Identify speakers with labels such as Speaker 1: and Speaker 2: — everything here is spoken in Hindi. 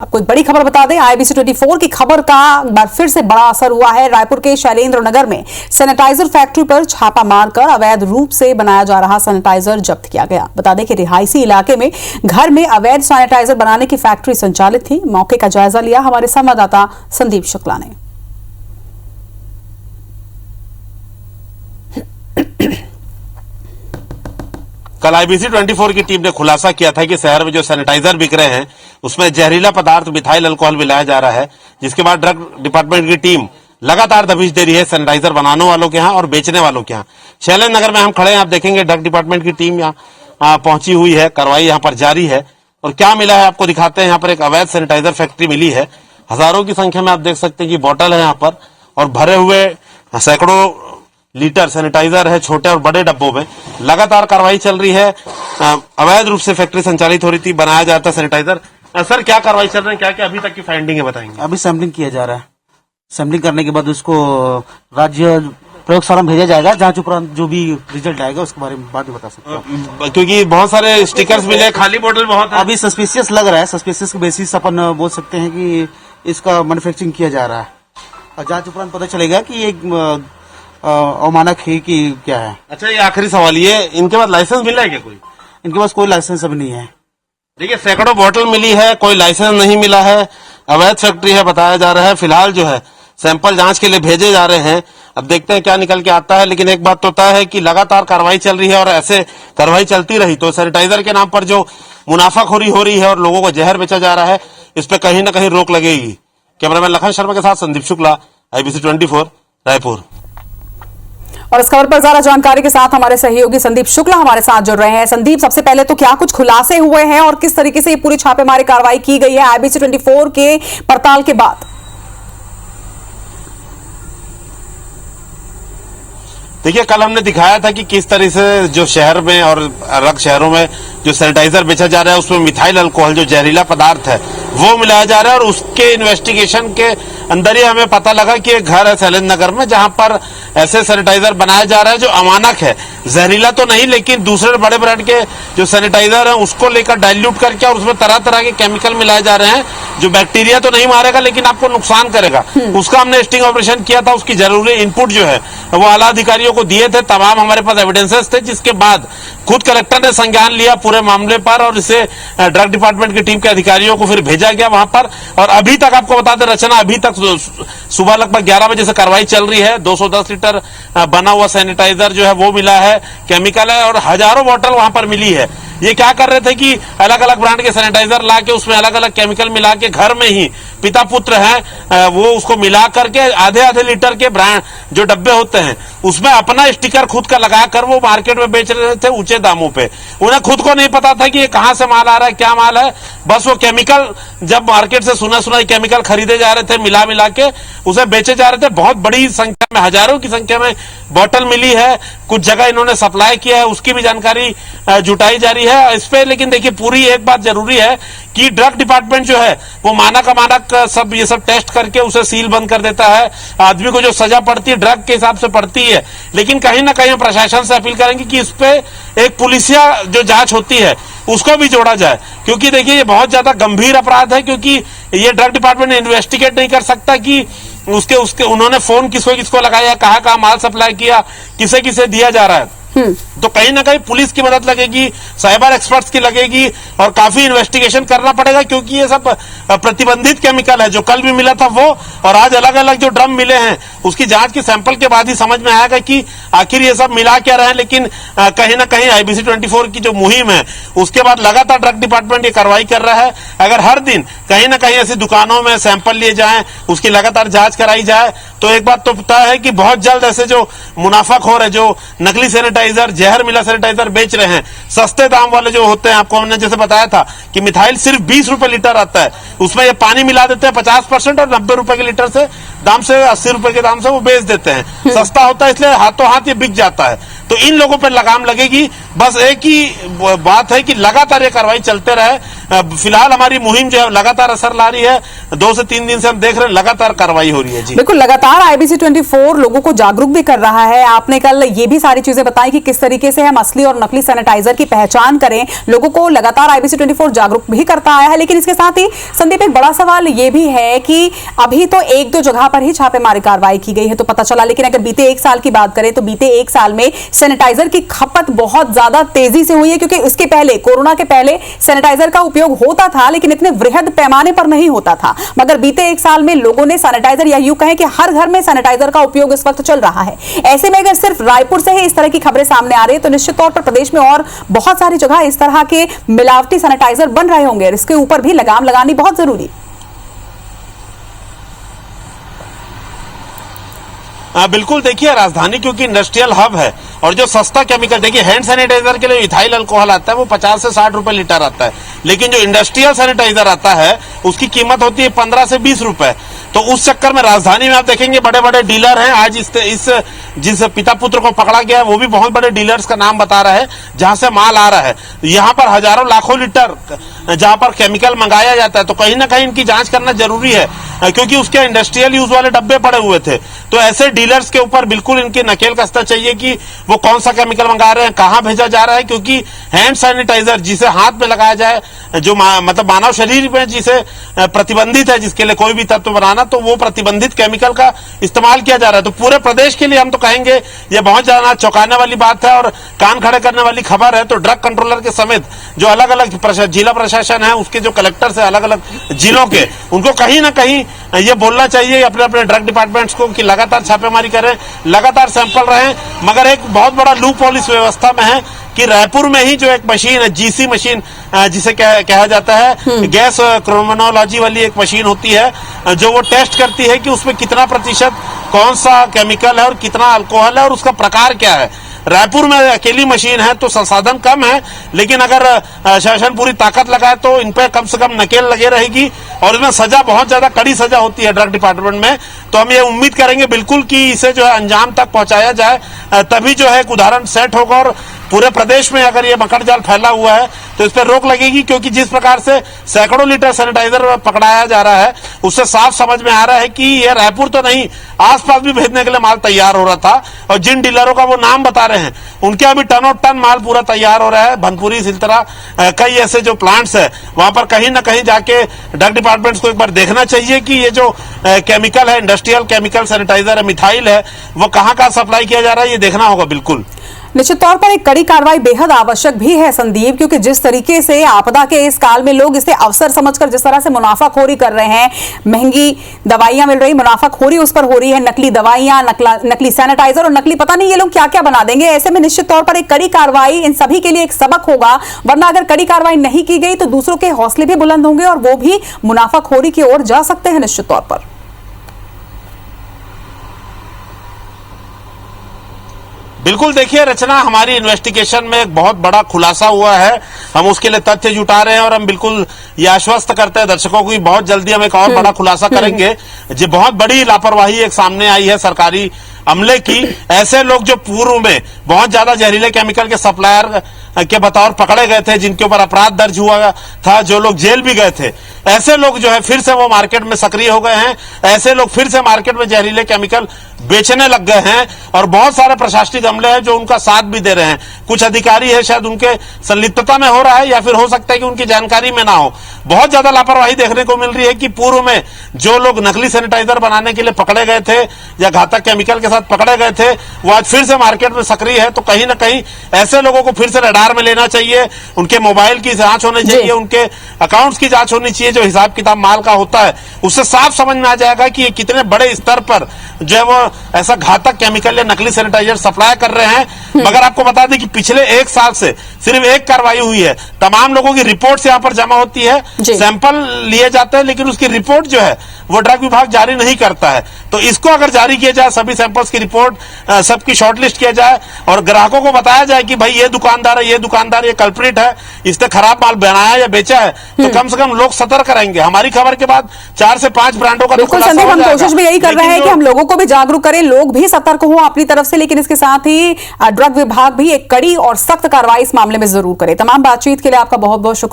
Speaker 1: आपको एक बड़ी खबर बता दें, IBC 24 की खबर का बार फिर से बड़ा असर हुआ है। रायपुर के शैलेंद्र नगर में सैनिटाइजर फैक्ट्री पर छापा मारकर अवैध रूप से बनाया जा रहा सैनिटाइजर जब्त किया गया। बता दें कि रिहायशी इलाके में घर में अवैध सैनिटाइजर बनाने की फैक्ट्री संचालित थी। मौके का जायजा लिया हमारे संवाददाता संदीप शुक्ला ने।
Speaker 2: कल IBC 24 की टीम ने खुलासा किया था कि शहर में जो सैनिटाइजर बिक रहे हैं उसमें जहरीला पदार्थ मिथाइल अल्कोहल मिलाया जा रहा है, जिसके बाद ड्रग डिपार्टमेंट की टीम लगातार दबिश दे रही है सैनिटाइजर बनाने वालों के यहाँ और बेचने वालों के यहाँ। शैलेंद्र नगर में हम खड़े हैं, आप देखेंगे ड्रग डिपार्टमेंट की टीम यहाँ पहुंची हुई है, कार्रवाई यहाँ पर जारी है। और क्या मिला है आपको दिखाते हैं। यहाँ पर एक अवैध सैनिटाइजर फैक्ट्री मिली है, हजारों की संख्या में आप देख सकते हैं कि बोतल है यहाँ पर और भरे हुए सैकड़ों लीटर सैनिटाइजर है, छोटे और बड़े डब्बों में। लगातार कार्रवाई चल रही है, अवैध रूप से फैक्ट्री संचालित हो रही थी, बनाया जाता सैनिटाइजर। सर क्या कार्रवाई चल रही है, क्या क्या अभी तक की फाइंडिंग है बताएंगे।
Speaker 3: अभी सैंपलिंग किया जा रहा है, सैंपलिंग करने के बाद उसको राज्य प्रयोगशाला में भेजा जाएगा, जांच उपरांत जो भी रिजल्ट आएगा उसके बारे में बाद में बता सकते हैं।
Speaker 2: क्योंकि बहुत सारे स्टिकर्स मिले, खाली बोतल बहुत है।
Speaker 3: अभी सस्पिशियस लग रहा है, सस्पिशियस के बेसिस अपन बोल सकते हैं कि इसका मैन्युफैक्चरिंग किया जा रहा है और जांच उपरांत पता चलेगा कि एक अमानक है कि क्या है।
Speaker 2: अच्छा, ये आखिरी सवाल, ये इनके पास लाइसेंस मिला है क्या कोई?
Speaker 3: इनके पास कोई लाइसेंस अभी नहीं है।
Speaker 2: देखिए सैकड़ों बोतल मिली है, कोई लाइसेंस नहीं मिला है, अवैध फैक्ट्री है बताया जा रहा है। फिलहाल जो है सैंपल जांच के लिए भेजे जा रहे हैं, अब देखते हैं क्या निकल के आता है। लेकिन एक बात तो तय है कि लगातार कार्रवाई चल रही है और ऐसे कार्रवाई चलती रही तो सैनिटाइजर के नाम पर जो मुनाफाखोरी हो रही है और लोगों को जहर बेचा जा रहा है, इस पर कहीं ना कहीं रोक लगेगी। कैमरामैन लखन शर्मा के साथ संदीप शुक्ला, IBC 24 रायपुर।
Speaker 1: और इस खबर पर ज्यादा जानकारी के साथ हमारे सहयोगी संदीप शुक्ला हमारे साथ जुड़ रहे हैं। संदीप, सबसे पहले तो क्या कुछ खुलासे हुए हैं और किस तरीके से ये पूरी छापेमारी कार्रवाई की गई है IBC 24 के पड़ताल के बाद?
Speaker 2: देखिए कल हमने दिखाया था कि किस तरह से जो शहर में और अलग शहरों में जो सैनिटाइजर बेचा जा रहा है उसमें मिथाइल अल्कोहल जो जहरीला पदार्थ है वो मिलाया जा रहा है। और उसके इन्वेस्टिगेशन के अंदर ही हमें पता लगा कि एक घर है शैलेंद्र नगर में जहां पर ऐसे सैनिटाइजर बनाया जा रहा है जो अमानक है, जहरीला तो नहीं लेकिन दूसरे बड़े ब्रांड के जो सैनिटाइजर है उसको लेकर डाइल्यूट करके और उसमें तरह तरह के केमिकल मिलाए जा रहे हैं जो बैक्टीरिया तो नहीं मारेगा लेकिन आपको नुकसान करेगा। उसका हमने स्टिंग ऑपरेशन किया था, उसकी जरूरी इनपुट जो है वो आला अधिकारियों को दिए थे, तमाम हमारे पास एविडेंसेस थे, जिसके बाद खुद कलेक्टर ने संज्ञान लिया पूरे मामले पर और इसे ड्रग डिपार्टमेंट की टीम के अधिकारियों को फिर भेजा गया वहां पर। और अभी तक आपको बता दें रचना, अभी तक सुबह लगभग 11 बजे से कार्रवाई चल रही है। 210 लीटर बना हुआ सैनिटाइजर जो है वो मिला है, केमिकल है और हजारों बोतल वहां पर मिली है। ये क्या कर रहे थे कि अलग अलग ब्रांड के सैनिटाइजर ला के उसमें अलग अलग केमिकल मिला के घर में ही पिता पुत्र हैं वो उसको मिला करके आधे आधे लीटर के ब्रांड जो डब्बे होते हैं उसमें अपना स्टिकर खुद का लगाकर वो मार्केट में बेच रहे थे ऊंचे दामों पे। उन्हें खुद को नहीं पता था कि ये कहां से माल आ रहा है, क्या माल है। बस वो केमिकल जब मार्केट से सुना सुना केमिकल खरीदे जा रहे थे, मिला मिला के उसे बेचे जा रहे थे। बहुत बड़ी संख्या में, हजारों की संख्या में बोतल मिली है। कुछ जगह इन्होंने सप्लाई किया है, उसकी भी जानकारी जुटाई जा रही है इस पे। लेकिन देखिए पूरी एक बात जरूरी है कि ड्रग डिपार्टमेंट जो है वो मानक अमानक सब ये सब टेस्ट करके उसे सील बंद कर देता है। आदमी को जो सजा पड़ती है ड्रग के हिसाब से पड़ती है, लेकिन कहीं ना कहीं प्रशासन से अपील करेंगे कि इस पे एक पुलिसिया जो जांच होती है उसको भी जोड़ा जाए। क्योंकि देखिए ये बहुत ज्यादा गंभीर अपराध है, क्योंकि ये ड्रग डिपार्टमेंट इन्वेस्टिगेट नहीं कर सकता कि उसके उन्होंने फोन किसको किसको लगाया, कहाँ माल सप्लाई किया, किसे किसे दिया जा रहा है। तो कहीं ना कहीं पुलिस की मदद लगेगी, साइबर एक्सपर्ट्स की लगेगी और काफी इन्वेस्टिगेशन करना पड़ेगा। क्योंकि ये सब प्रतिबंधित केमिकल है, जो कल भी मिला था वो और आज अलग अलग जो ड्रम मिले हैं उसकी जांच की सैंपल के बाद ही समझ में आएगा कि आखिर ये सब मिला क्या रहे हैं। लेकिन कहीं ना कहीं IBC 24 की जो मुहिम है उसके बाद लगातार ड्रग डिपार्टमेंट ये कार्रवाई कर रहा है। अगर हर दिन कहीं ना कहीं ऐसी दुकानों में सैंपल लिए जाएं, उसकी लगातार जांच कराई जाए तो एक बात तो पता है कि बहुत जल्द ऐसे जो मुनाफाखोर है, जो नकली सैनिटाइजर, जहर मिला सैनिटाइजर बेच रहे हैं, सस्ते दाम वाले जो होते हैं, आपको हमने जैसे बताया था कि मिथाइल सिर्फ 20 रुपए लीटर आता है, उसमें ये पानी मिला देते हैं 50% और 90 रुपए के लीटर से दाम से 80 रुपए के दाम से वो बेच देते हैं। सस्ता होता है इसलिए हाथों हाथ ये बिक जाता है। तो इन लोगों पर लगाम लगेगी। बस एक ही बात है कि लगातार ये कार्रवाई चलते रहे, फिलहाल हमारी मुहिम जो है लगातार असर ला रही है। 2 से 3 दिन से हम देख रहे हैं लगातार कार्रवाई हो रही है। जी
Speaker 1: बिल्कुल, लगातार IBC 24 लोगों को जागरूक भी कर रहा है। आपने कल ये भी सारी चीजें बताई कि किस तरीके से हम असली और नकली सैनिटाइजर की पहचान करें, लोगों को लगातार IBC 24 जागरूक भी करता आया है। लेकिन इसके साथ ही संदीप, एक बड़ा सवाल ये भी है कि अभी तो 1-2 जगह पर ही छापेमारी कार्रवाई की गई है तो पता चला, लेकिन अगर बीते 1 साल की बात करें तो बीते 1 साल में सैनिटाइजर की खपत बहुत ज्यादा तेजी से हुई है, क्योंकि इसके पहले, कोरोना के पहले सैनिटाइजर का उपयोग होता था लेकिन इतने वृहद पैमाने पर नहीं होता था। मगर बीते 1 साल में लोगों ने सैनिटाइजर, या यूं कहें कि हर घर में सैनिटाइजर का उपयोग इस वक्त चल रहा है। ऐसे में अगर सिर्फ रायपुर से ही इस तरह की खबरें सामने आ रही है तो निश्चित तौर पर प्रदेश में और बहुत सारी जगह इस तरह के मिलावटी सैनिटाइजर बन रहे होंगे और इसके ऊपर भी लगाम लगानी बहुत जरूरी।
Speaker 2: बिल्कुल, देखिए राजधानी क्योंकि इंडस्ट्रियल हब है और जो सस्ता केमिकल, देखिए हैंड सैनिटाइजर के लिए इथाइल अल्कोहल आता है वो 50 से 60 रुपए लीटर आता है, लेकिन जो इंडस्ट्रियल सैनिटाइजर आता है उसकी कीमत होती है 15 से 20 रुपए। तो उस चक्कर में राजधानी में आप देखेंगे बड़े बड़े डीलर हैं। आज इस जिस पिता पुत्र को पकड़ा गया है वो भी बहुत बड़े डीलर्स का नाम बता रहा है जहां से माल आ रहा है। यहाँ पर हजारों लाखों लीटर जहां पर केमिकल मंगाया जाता है, तो कहीं ना कहीं इनकी जांच करना जरूरी है, क्योंकि उसके इंडस्ट्रियल यूज वाले डब्बे पड़े हुए थे। तो ऐसे डीलर्स के ऊपर बिल्कुल इनकी नकेल कसना चाहिए कि वो कौन सा केमिकल मंगा रहे हैं, कहां भेजा जा रहा है, क्योंकि हैंड सैनिटाइजर जिसे हाथ में लगाया जाए, जो मतलब मानव शरीर में जिसे प्रतिबंधित है, जिसके लिए कोई भी तत्व बनाना, तो वो प्रतिबंधित केमिकल का इस्तेमाल किया जा रहा है। तो पूरे प्रदेश के लिए हम तो कहेंगे ये बहुत ज्यादा चौंकाने वाली बात है और कान खड़े करने वाली खबर है। तो ड्रग कंट्रोलर के समेत जो अलग अलग जिला प्रशासन है, उसके जो कलेक्टर्स है अलग अलग जिलों के, उनको कहीं ना कहीं ये बोलना चाहिए अपने अपने ड्रग डिपार्टमेंट्स को कि लगातार छापेमारी करें, लगातार सैंपल रहें। मगर एक बहुत बड़ा लूप होल इस व्यवस्था में है कि रायपुर में ही जो एक मशीन है, GC मशीन जिसे कहा जाता है, गैस क्रोमिनोलॉजी वाली एक मशीन होती है जो वो टेस्ट करती है कि उसमें कितना प्रतिशत कौन सा केमिकल है और कितना अल्कोहल है और उसका प्रकार क्या है। रायपुर में अकेली मशीन है तो संसाधन कम है, लेकिन अगर शासन पूरी ताकत लगाए तो इन पे कम से कम नकेल लगे रहेगी और इसमें सजा, बहुत ज्यादा कड़ी सजा होती है ड्रग डिपार्टमेंट में। तो हम ये उम्मीद करेंगे बिल्कुल कि इसे जो है अंजाम तक पहुंचाया जाए, तभी जो है एक उदाहरण सेट होगा और पूरे प्रदेश में अगर ये मकड़ जाल फैला हुआ है तो इस पर रोक लगेगी। क्योंकि जिस प्रकार से सैकड़ों लीटर सैनिटाइजर पकड़ाया जा रहा है उससे साफ समझ में आ रहा है कि ये रायपुर तो नहीं, आसपास भी भेजने के लिए माल तैयार हो रहा था। और जिन डीलरों का वो नाम बता रहे हैं उनके अभी टनों टन माल पूरा तैयार हो रहा है। भनपुरी, सिलतरा, कई ऐसे जो प्लांट्स है वहां पर कहीं ना कहीं जाके ड्रग डिपार्टमेंट्स को एक बार देखना चाहिए कि ये जो केमिकल है, इंडस्ट्रियल केमिकल सैनिटाइजर है, मिथाइल है, वो कहाँ कहाँ सप्लाई किया जा रहा है, ये देखना होगा। बिल्कुल
Speaker 1: निश्चित तौर पर एक कड़ी कार्रवाई बेहद आवश्यक भी है संदीप, क्योंकि जिस तरीके से आपदा के इस काल में लोग इसे अवसर समझकर जिस तरह से मुनाफाखोरी कर रहे हैं, महंगी दवाइयां मिल रही, मुनाफाखोरी उस पर हो रही है, नकली दवाइयां, नकली सैनिटाइजर और नकली पता नहीं ये लोग क्या क्या बना देंगे। ऐसे में निश्चित तौर पर एक कड़ी कार्रवाई इन सभी के लिए एक सबक होगा, वरना अगर कड़ी कार्रवाई नहीं की गई तो दूसरों के हौसले भी बुलंद होंगे और वो भी मुनाफाखोरी की ओर जा सकते हैं निश्चित तौर पर।
Speaker 2: बिल्कुल, देखिए रचना, हमारी इन्वेस्टिगेशन में एक बहुत बड़ा खुलासा हुआ है। हम उसके लिए तथ्य जुटा रहे हैं और हम बिल्कुल ये आश्वस्त करते हैं दर्शकों को कि बहुत जल्दी हम एक और बड़ा खुलासा करेंगे। जो बहुत बड़ी लापरवाही एक सामने आई है सरकारी अमले की। ऐसे लोग जो पूर्व में बहुत ज्यादा जहरीले केमिकल के सप्लायर के बतौर पकड़े गए थे, जिनके ऊपर अपराध दर्ज हुआ था, जो लोग जेल भी गए थे, ऐसे लोग जो है फिर से वो मार्केट में सक्रिय हो गए हैं। ऐसे लोग फिर से मार्केट में जहरीले केमिकल बेचने लग गए हैं और बहुत सारे प्रशासनिक अमले हैं जो उनका साथ भी दे रहे हैं। कुछ अधिकारी है शायद उनके संलिप्तता में हो रहा है या फिर हो सकता है कि उनकी जानकारी में ना हो। बहुत ज्यादा लापरवाही देखने को मिल रही है कि पूर्व में जो लोग नकली सैनिटाइजर बनाने के लिए पकड़े गए थे या घातक केमिकल के साथ पकड़े गए थे, वो आज फिर से मार्केट में सक्रिय है। तो कहीं ना कहीं ऐसे लोगों को फिर से रडार में लेना चाहिए, उनके मोबाइल की जांच होनी चाहिए, उनके अकाउंट्स की जांच होनी चाहिए, जो हिसाब किताब माल का होता है उससे साफ समझ में आ जाएगा कि ये कितने बड़े स्तर पर जो है वो ऐसा घातक केमिकल या नकली सैनिटाइजर सप्लाई कर रहे हैं। मगर आपको बता दें कि पिछले 1 साल से सिर्फ एक कार्रवाई हुई है। तमाम लोगों की रिपोर्ट्स यहाँ पर जमा होती है, सैंपल लिए जाते हैं, लेकिन उसकी रिपोर्ट जो है वो ड्रग विभाग जारी नहीं करता है। तो इसको अगर जारी किया जाए, सभी सैंपल्स की रिपोर्ट सबकी शॉर्टलिस्ट किया जाए और ग्राहकों को बताया जाए कि भाई ये दुकानदार है, ये दुकानदार ये कल्प्रिट है, इसने खराब माल बनाया या बेचा है, तो कम से कम लोग सतर्क रहेंगे। हमारी खबर के बाद 4 से 5 ब्रांडों का
Speaker 1: बिल्कुल संदीप, हम कोशिश भी यही कर रहे हैं कि हम लोगों को भी जागरूक करें, लोग भी सतर्क हो अपनी तरफ से, लेकिन इसके साथ ही ड्रग विभाग भी एक कड़ी और सख्त कार्रवाई इस मामले में जरूर करे। तमाम बातचीत के लिए आपका बहुत बहुत शुक्रिया।